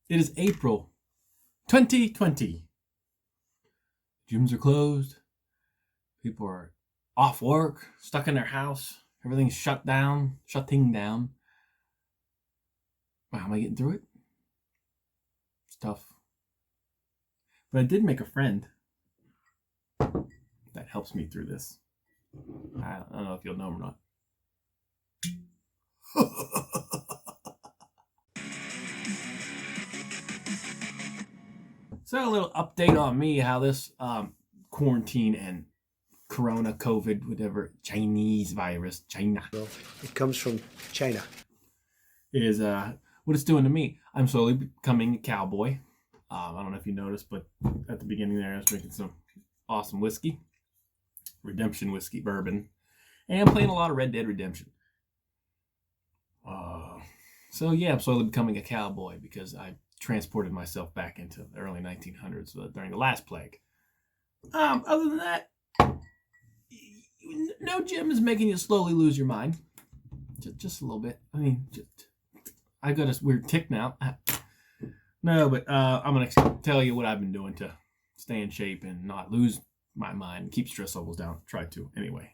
It is April 2020. Gyms are closed. People are off work, stuck in their house. Everything's shutting down. How am I getting through it? It's tough. But I did make a friend that helps me through this. I don't know if you'll know him or not. So a little update on me, how this quarantine and Corona, COVID, whatever, Chinese virus, China. It comes from China. Is what it's doing to me. I'm slowly becoming a cowboy. I don't know if you noticed, but at the beginning there, I was drinking some awesome whiskey, Redemption whiskey, bourbon, and playing a lot of Red Dead Redemption. So yeah, I'm slowly becoming a cowboy because I transported myself back into the early 1900s during the last plague. Other than that, no gym is making you slowly lose your mind. Just a little bit. I mean, I got a weird tick now. No, but I'm going to tell you what I've been doing to stay in shape and not lose my mind, keep stress levels down. Try to, anyway.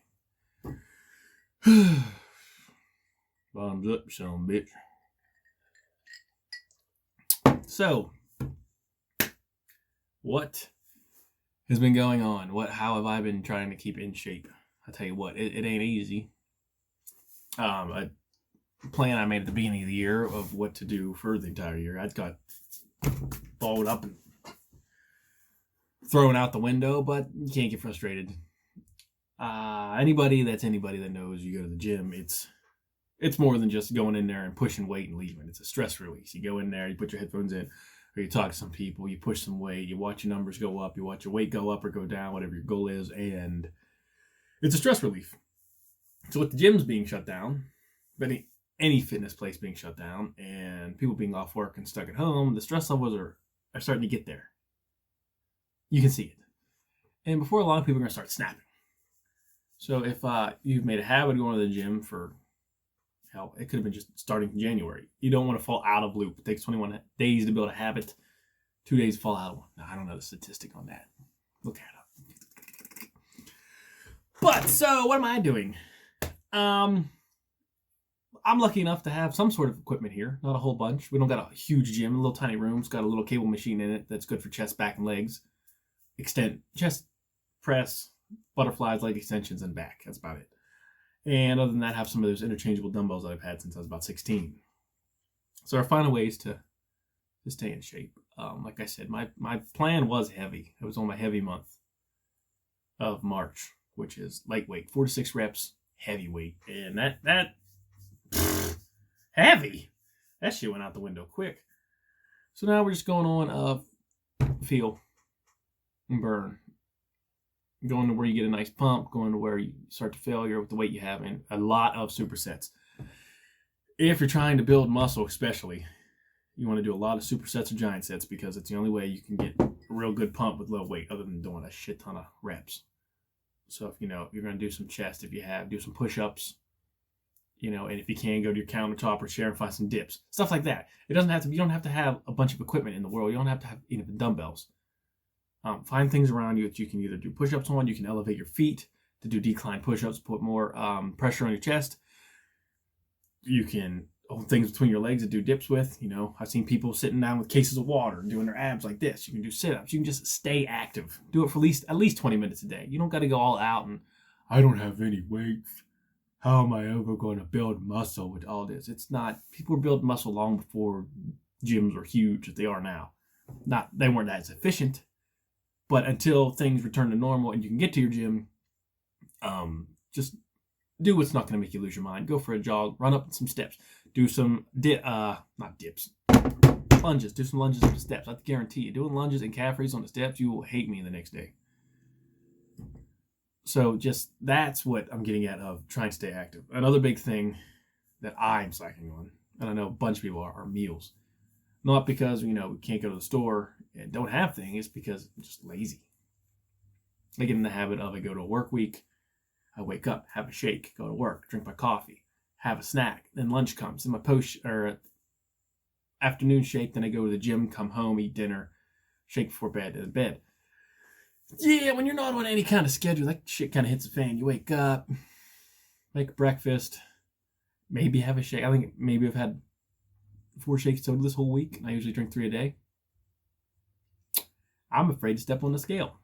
Bottoms up, son bitch. So, what has been going on? How have I been trying to keep in shape? I tell you what, it ain't easy. A plan I made at the beginning of the year of what to do for the entire year, I got followed up and thrown out the window, but you can't get frustrated. Anybody that knows you go to the gym, it's more than just going in there and pushing weight and leaving. It's a stress release. You go in there, you put your headphones in, or you talk to some people, you push some weight, you watch your numbers go up, you watch your weight go up or go down, whatever your goal is, and it's a stress relief. So with the gyms being shut down, any fitness place being shut down, and people being off work and stuck at home, the stress levels are starting to get there. You can see it. And before long, people are going to start snapping. So if you've made a habit of going to the gym for, hell, it could have been just starting in January. You don't want to fall out of loop. It takes 21 days to build a habit. 2 days to fall out of one. Now, I don't know the statistic on that. Look it up. But, so, what am I doing? I'm lucky enough to have some sort of equipment here. Not a whole bunch. We don't got a huge gym. A little tiny room. It's got a little cable machine in it that's good for chest, back, and legs. Extend chest, press, butterflies, leg extensions, and back. That's about it. And other than that, I have some of those interchangeable dumbbells that I've had since I was about 16. So I find ways to stay in shape. Like I said, my plan was heavy. It was on my heavy month of March, which is lightweight, 4 to 6 reps, heavyweight. And that heavy. That shit went out the window quick. So now we're just going on feel and burn. Going to where you get a nice pump, going to where you start to failure with the weight you have, and a lot of supersets. If you're trying to build muscle, especially, you want to do a lot of supersets or giant sets because it's the only way you can get a real good pump with low weight other than doing a shit ton of reps. So if you're going to do some chest, do some push-ups, and if you can, go to your countertop or chair and find some dips, stuff like that. You don't have to have a bunch of equipment in the world. You don't have to have even dumbbells. Find things around you that you can either do push-ups on. You can elevate your feet to do decline push-ups, put more pressure on your chest. You can hold things between your legs to do dips with. I've seen people sitting down with cases of water and doing their abs like this. You can do sit-ups. You can just stay active. Do it for at least 20 minutes a day. You don't got to go all out and, I don't have any weights. How am I ever going to build muscle with all this? It's not. People were building muscle long before gyms were huge as they are now. They weren't as efficient. But until things return to normal and you can get to your gym, just do what's not going to make you lose your mind. Go for a jog, run up some steps, do some not dips, lunges. Do some lunges up the steps. I guarantee you, doing lunges and calf raises on the steps, you will hate me the next day. So just that's what I'm getting at of trying to stay active. Another big thing that I'm slacking on, and I know a bunch of people are meals. Not because we can't go to the store and don't have things, it's because I'm just lazy. I get in the habit of I go to a work week, I wake up, have a shake, go to work, drink my coffee, have a snack, then lunch comes, and my afternoon shake, then I go to the gym, come home, eat dinner, shake before bed, and bed. Yeah, when you're not on any kind of schedule, that shit kind of hits the fan. You wake up, make breakfast, maybe have a shake. I think maybe I've had 4 shakes total this whole week, and I usually drink 3 a day. I'm afraid to step on the scale.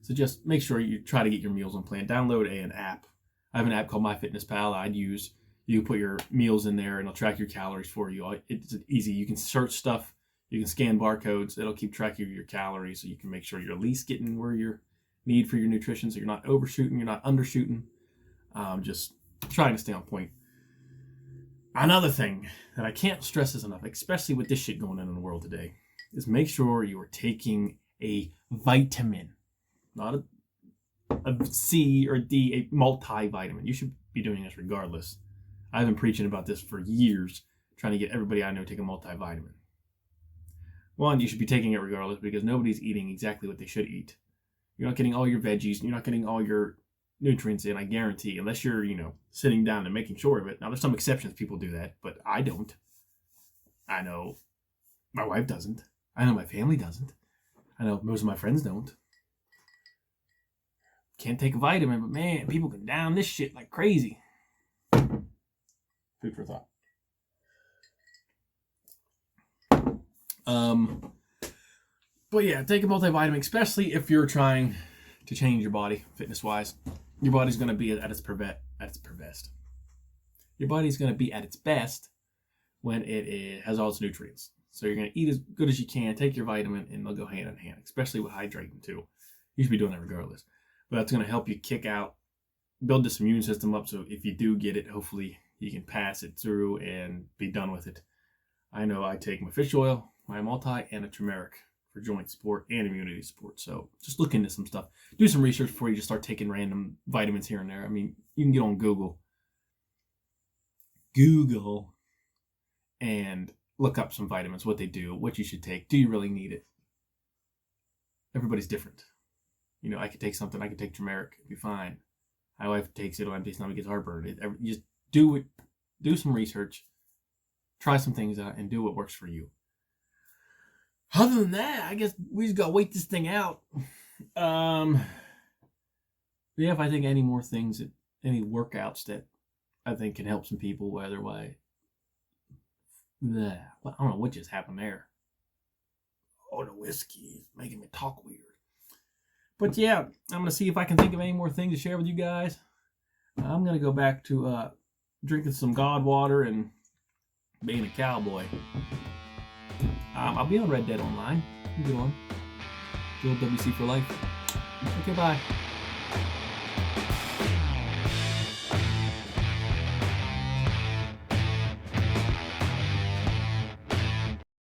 So just make sure you try to get your meals on plan. Download an app. I have an app called MyFitnessPal I'd use. You can put your meals in there, and it'll track your calories for you. It's easy. You can search stuff. You can scan barcodes. It'll keep track of your calories, so you can make sure you're at least getting where you need for your nutrition, so you're not overshooting, you're not undershooting. Just trying to stay on point. Another thing that I can't stress this enough, especially with this shit going on in the world today, is make sure you are taking a vitamin, not a C or D, a multivitamin. You should be doing this regardless. I've been preaching about this for years, trying to get everybody I know to take a multivitamin. One, you should be taking it regardless because nobody's eating exactly what they should eat. You're not getting all your veggies, you're not getting all your nutrients in, I guarantee, unless you're, sitting down and making sure of it. Now, there's some exceptions, people do that, but I don't. I know my wife doesn't. I know my family doesn't. I know most of my friends don't. Can't take a vitamin, but man, people can down this shit like crazy. Food for thought. But yeah, take a multivitamin, especially if you're trying to change your body fitness-wise. Your body's going to be at its best. Your body's going to be at its best when it has all its nutrients. So you're going to eat as good as you can, take your vitamin, and they'll go hand in hand, especially with hydrating too. You should be doing that regardless. But that's going to help you kick out, build this immune system up, so if you do get it, hopefully you can pass it through and be done with it. I know I take my fish oil, my multi, and a turmeric for joint support and immunity support. So just look into some stuff. Do some research before you just start taking random vitamins here and there. I mean, you can get on Google and look up some vitamins, what they do, what you should take. Do you really need it? Everybody's different. I could take something. I could take turmeric. It'd be fine. My wife takes it on empty stomach, gets heartburn. You just do it. Do some research. Try some things out and do what works for you. Other than that, I guess we just gotta wait this thing out. If I think any more things, any workouts that I think can help some people either way. I don't know what just happened there. Oh, the whiskey is making me talk weird. But yeah, I'm gonna see if I can think of any more things to share with you guys. I'm gonna go back to drinking some God water and being a cowboy. I'll be on Red Dead Online. You can get on. Good WC for life. Okay, bye.